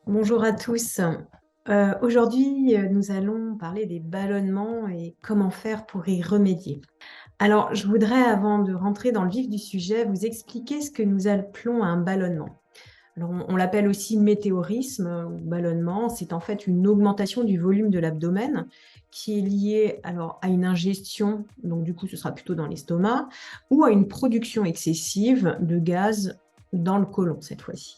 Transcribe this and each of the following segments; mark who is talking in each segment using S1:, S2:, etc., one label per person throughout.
S1: Bonjour à tous. Aujourd'hui, nous allons parler des ballonnements et comment faire pour y remédier. Alors, je voudrais, avant de rentrer dans le vif du sujet, vous expliquer ce que nous appelons un ballonnement. Alors, on l'appelle aussi météorisme ou ballonnement. C'est en fait une augmentation du volume de l'abdomen qui est liée alors à une ingestion, donc du coup, ce sera plutôt dans l'estomac, ou à une production excessive de gaz dans le côlon cette fois-ci.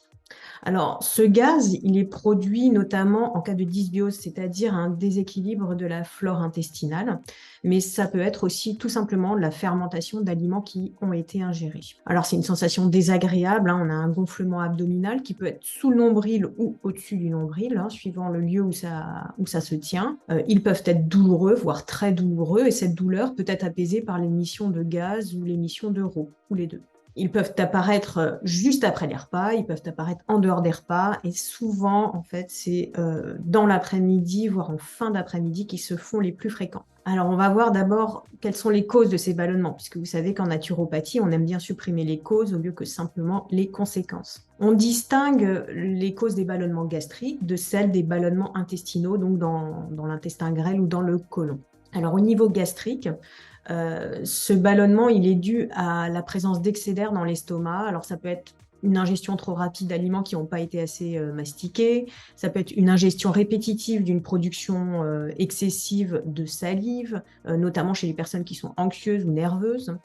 S1: Alors, ce gaz, il est produit notamment en cas de dysbiose, c'est-à-dire un déséquilibre de la flore intestinale, mais ça peut être aussi tout simplement de la fermentation d'aliments qui ont été ingérés. Alors, c'est une sensation désagréable, hein, on a un gonflement abdominal qui peut être sous le nombril ou au-dessus du nombril, hein, suivant le lieu où ça se tient. Ils peuvent être douloureux, voire très douloureux, et cette douleur peut être apaisée par l'émission de gaz ou l'émission d'euro, ou les deux. Ils peuvent apparaître juste après les repas, ils peuvent apparaître en dehors des repas, et souvent, en fait, c'est dans l'après-midi, voire en fin d'après-midi, qui se font les plus fréquents. Alors, on va voir d'abord quelles sont les causes de ces ballonnements, puisque vous savez qu'en naturopathie, on aime bien supprimer les causes au lieu que simplement les conséquences. On distingue les causes des ballonnements gastriques de celles des ballonnements intestinaux, donc dans l'intestin grêle ou dans le côlon. Alors, au niveau gastrique, ce ballonnement, il est dû à la présence d'excès d'air dans l'estomac. Alors, ça peut être une ingestion trop rapide d'aliments qui n'ont pas été assez mastiqués. Ça peut être une ingestion répétitive d'une production excessive de salive, notamment chez les personnes qui sont anxieuses ou nerveuses.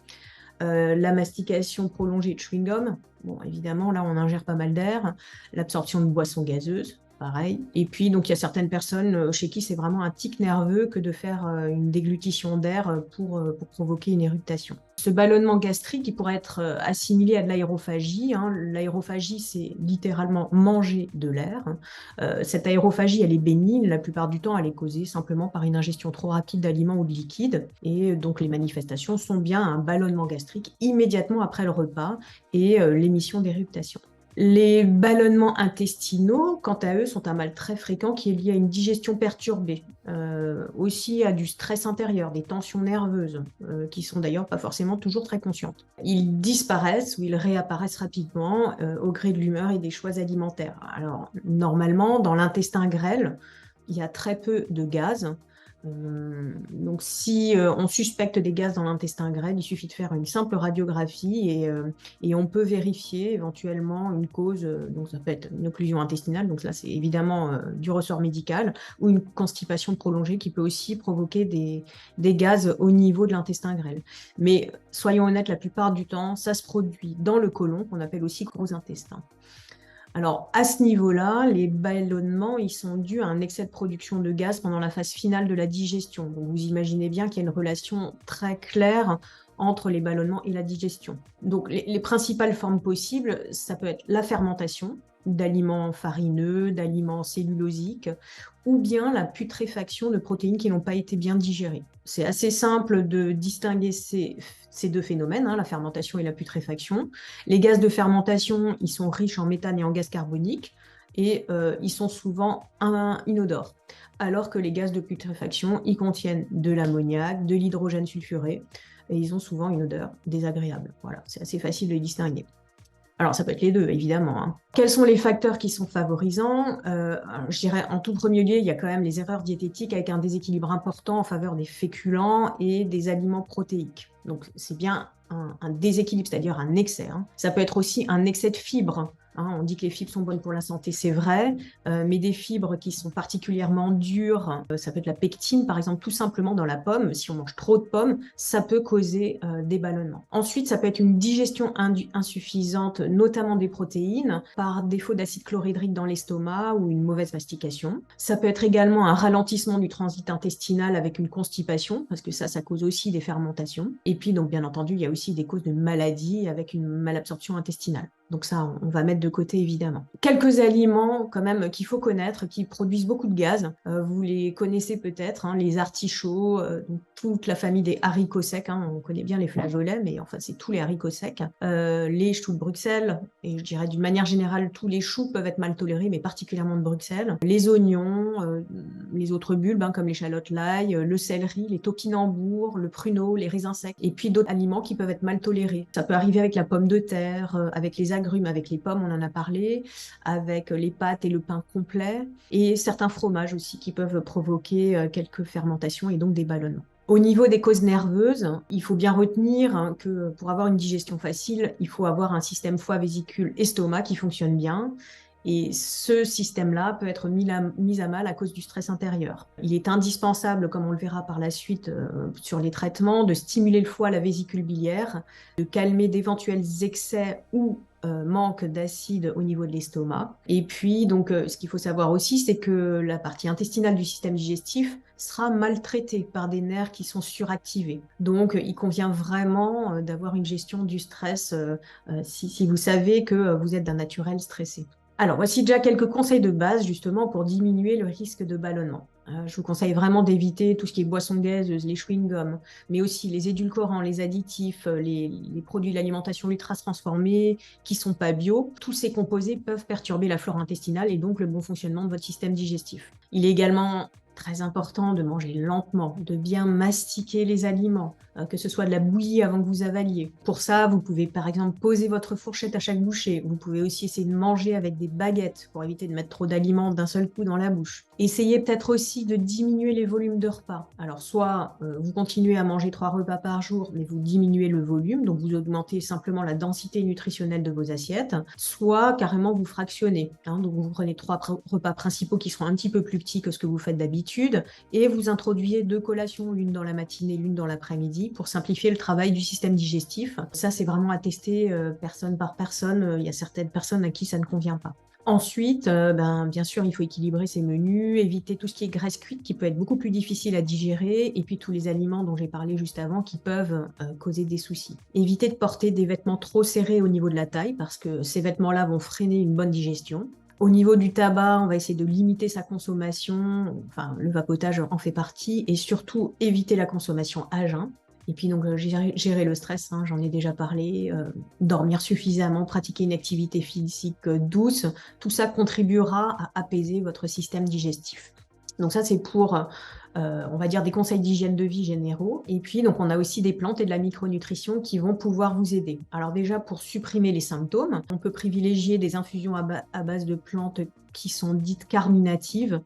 S1: La mastication prolongée de chewing-gum. Bon, évidemment, là, on ingère pas mal d'air. L'absorption de boissons gazeuses, pareil. Et puis, donc, il y a certaines personnes chez qui c'est vraiment un tic nerveux que de faire une déglutition d'air pour provoquer une éructation. Ce ballonnement gastrique, il pourrait être assimilé à de l'aérophagie, hein. L'aérophagie, c'est littéralement manger de l'air. Cette aérophagie, elle est bénigne. La plupart du temps, elle est causée simplement par une ingestion trop rapide d'aliments ou de liquides. Et donc, les manifestations sont bien un ballonnement gastrique immédiatement après le repas et l'émission d'éructation. Les ballonnements intestinaux, quant à eux, sont un mal très fréquent qui est lié à une digestion perturbée, aussi à du stress intérieur, des tensions nerveuses, qui sont d'ailleurs pas forcément toujours très conscientes. Ils disparaissent ou ils réapparaissent rapidement au gré de l'humeur et des choix alimentaires. Alors, normalement, dans l'intestin grêle, il y a très peu de gaz. Donc, si on suspecte des gaz dans l'intestin grêle, il suffit de faire une simple radiographie et on peut vérifier éventuellement une cause. Donc, ça peut être une occlusion intestinale, donc là, c'est évidemment du ressort médical, ou une constipation prolongée qui peut aussi provoquer des gaz au niveau de l'intestin grêle. Mais soyons honnêtes, la plupart du temps, ça se produit dans le côlon, qu'on appelle aussi gros intestin. Alors, à ce niveau-là, les ballonnements, ils sont dus à un excès de production de gaz pendant la phase finale de la digestion. Donc, vous imaginez bien qu'il y a une relation très claire entre les ballonnements et la digestion. Donc, les principales formes possibles, ça peut être la fermentation d'aliments farineux, d'aliments cellulosiques, ou bien la putréfaction de protéines qui n'ont pas été bien digérées. C'est assez simple de distinguer ces deux phénomènes, hein, la fermentation et la putréfaction. Les gaz de fermentation, ils sont riches en méthane et en gaz carbonique, et ils sont souvent inodores. Alors que les gaz de putréfaction, ils contiennent de l'ammoniac, de l'hydrogène sulfuré, et ils ont souvent une odeur désagréable. Voilà, c'est assez facile de les distinguer. Alors, ça peut être les deux, évidemment, hein. Quels sont les facteurs qui sont favorisants? Je dirais, en tout premier lieu, il y a quand même les erreurs diététiques avec un déséquilibre important en faveur des féculents et des aliments protéiques. Donc, c'est bien un déséquilibre, c'est-à-dire un excès, hein. Ça peut être aussi un excès de fibres, hein. On dit que les fibres sont bonnes pour la santé, c'est vrai, mais des fibres qui sont particulièrement dures, ça peut être la pectine, par exemple, tout simplement dans la pomme. Si on mange trop de pommes, ça peut causer des ballonnements. Ensuite, ça peut être une digestion insuffisante, notamment des protéines, par défaut d'acide chlorhydrique dans l'estomac ou une mauvaise mastication. Ça peut être également un ralentissement du transit intestinal avec une constipation, parce que ça cause aussi des fermentations. Et puis, donc, bien entendu, il y a aussi des causes de maladies avec une malabsorption intestinale. Donc ça, on va mettre de côté, évidemment. Quelques aliments, quand même, qu'il faut connaître, qui produisent beaucoup de gaz. Vous les connaissez peut-être, hein, les artichauts, donc toute la famille des haricots secs, hein, on connaît bien les flageolets, mais enfin, c'est tous les haricots secs. Les choux de Bruxelles, et je dirais d'une manière générale, tous les choux peuvent être mal tolérés, mais particulièrement de Bruxelles. Les oignons, les autres bulbes, hein, comme l'échalote, l'ail, le céleri, les topinambours, le pruneau, les raisins secs, et puis d'autres aliments qui peuvent être mal tolérés. Ça peut arriver avec la pomme de terre, avec les agrumes avec les pommes, on en a parlé, avec les pâtes et le pain complet, et certains fromages aussi qui peuvent provoquer quelques fermentations et donc des ballonnements. Au niveau des causes nerveuses, il faut bien retenir que pour avoir une digestion facile, il faut avoir un système foie, vésicule, estomac qui fonctionne bien. Et ce système-là peut être mis à mal à cause du stress intérieur. Il est indispensable, comme on le verra par la suite sur les traitements, de stimuler le foie, la vésicule biliaire, de calmer d'éventuels excès ou manque d'acide au niveau de l'estomac. Et puis, donc, ce qu'il faut savoir aussi, c'est que la partie intestinale du système digestif sera maltraitée par des nerfs qui sont suractivés. Donc, il convient vraiment d'avoir une gestion du stress si vous savez que vous êtes d'un naturel stressé. Alors, voici déjà quelques conseils de base justement pour diminuer le risque de ballonnement. Je vous conseille vraiment d'éviter tout ce qui est boissons gazeuses, les chewing-gums, mais aussi les édulcorants, les additifs, les produits de l'alimentation ultra transformés qui sont pas bio. Tous ces composés peuvent perturber la flore intestinale et donc le bon fonctionnement de votre système digestif. Il est également très important de manger lentement, de bien mastiquer les aliments, que ce soit de la bouillie avant que vous avaliez. Pour ça, vous pouvez par exemple poser votre fourchette à chaque bouchée. Vous pouvez aussi essayer de manger avec des baguettes pour éviter de mettre trop d'aliments d'un seul coup dans la bouche. Essayez peut-être aussi de diminuer les volumes de repas. Alors soit vous continuez à manger 3 repas par jour, mais vous diminuez le volume, donc vous augmentez simplement la densité nutritionnelle de vos assiettes, soit carrément vous fractionnez. Donc vous prenez 3 repas principaux qui seront un petit peu plus petits que ce que vous faites d'habitude, et vous introduisez 2 collations, l'une dans la matinée, l'une dans l'après-midi, pour simplifier le travail du système digestif. Ça, c'est vraiment à tester personne par personne. Il y a certaines personnes à qui ça ne convient pas. Ensuite, bien sûr, il faut équilibrer ses menus, éviter tout ce qui est graisse cuite qui peut être beaucoup plus difficile à digérer, et puis tous les aliments dont j'ai parlé juste avant qui peuvent causer des soucis. Évitez de porter des vêtements trop serrés au niveau de la taille parce que ces vêtements-là vont freiner une bonne digestion. Au niveau du tabac, on va essayer de limiter sa consommation, enfin le vapotage en fait partie, et surtout éviter la consommation à jeun. Et puis donc gérer le stress, j'en ai déjà parlé, dormir suffisamment, pratiquer une activité physique douce, tout ça contribuera à apaiser votre système digestif. Donc ça, c'est pour, on va dire, des conseils d'hygiène de vie généraux. Et puis, donc, on a aussi des plantes et de la micronutrition qui vont pouvoir vous aider. Alors déjà, pour supprimer les symptômes, on peut privilégier des infusions à base de plantes qui sont dites carminatives.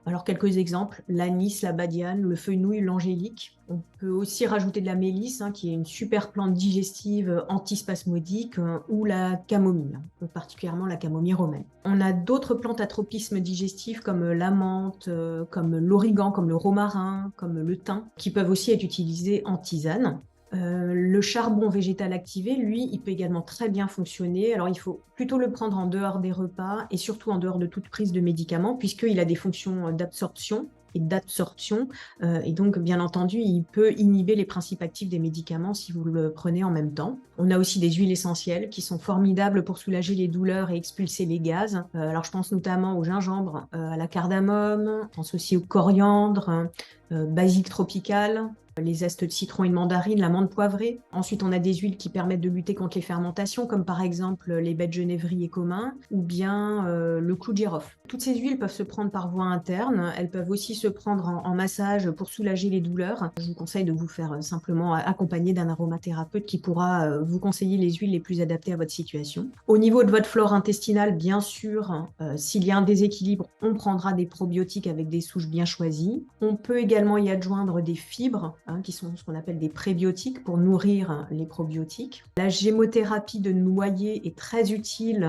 S1: Alors, quelques exemples, l'anis, la badiane, le fenouil, l'angélique. On peut aussi rajouter de la mélisse, qui est une super plante digestive antispasmodique, ou la camomille, particulièrement la camomille romaine. On a d'autres plantes à tropisme digestif comme la menthe, comme l'origan, comme le romarin, comme le thym, qui peuvent aussi être utilisées en tisane. Le charbon végétal activé, lui, il peut également très bien fonctionner. Alors, il faut plutôt le prendre en dehors des repas et surtout en dehors de toute prise de médicaments, puisqu'il a des fonctions d'absorption et donc, bien entendu, il peut inhiber les principes actifs des médicaments si vous le prenez en même temps. On a aussi des huiles essentielles qui sont formidables pour soulager les douleurs et expulser les gaz. Alors, je pense notamment au gingembre, à la cardamome, je pense aussi au coriandre, basique tropical, les zestes de citron et de mandarine, la menthe poivrée. Ensuite, on a des huiles qui permettent de lutter contre les fermentations, comme par exemple les baies de genévrier communs ou bien le clou de girofle. Toutes ces huiles peuvent se prendre par voie interne. Elles peuvent aussi se prendre en massage pour soulager les douleurs. Je vous conseille de vous faire simplement accompagner d'un aromathérapeute qui pourra vous conseiller les huiles les plus adaptées à votre situation. Au niveau de votre flore intestinale, bien sûr, s'il y a un déséquilibre, on prendra des probiotiques avec des souches bien choisies. On peut également y adjoindre des fibres, qui sont ce qu'on appelle des prébiotiques pour nourrir les probiotiques. La gémothérapie de noyer est très utile,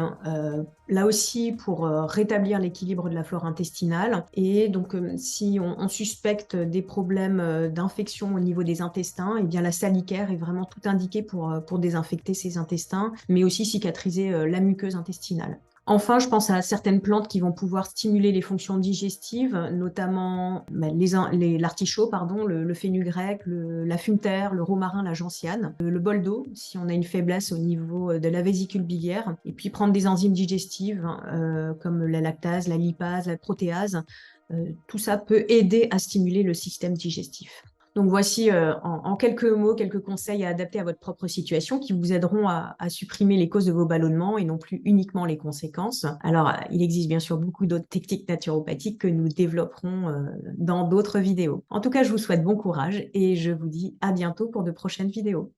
S1: là aussi pour rétablir l'équilibre de la flore intestinale. Et donc, si on suspecte des problèmes d'infection au niveau des intestins, eh bien la salicaire est vraiment tout indiquée pour désinfecter ces intestins, mais aussi cicatriser la muqueuse intestinale. Enfin, je pense à certaines plantes qui vont pouvoir stimuler les fonctions digestives, notamment l'artichaut, le fenugrec, la fune-terre, le romarin, la gentiane, le bol d'eau, si on a une faiblesse au niveau de la vésicule biliaire, et puis prendre des enzymes digestives comme la lactase, la lipase, la protéase. Tout ça peut aider à stimuler le système digestif. Donc voici en quelques mots, quelques conseils à adapter à votre propre situation qui vous aideront à supprimer les causes de vos ballonnements et non plus uniquement les conséquences. Alors, il existe bien sûr beaucoup d'autres techniques naturopathiques que nous développerons dans d'autres vidéos. En tout cas, je vous souhaite bon courage et je vous dis à bientôt pour de prochaines vidéos.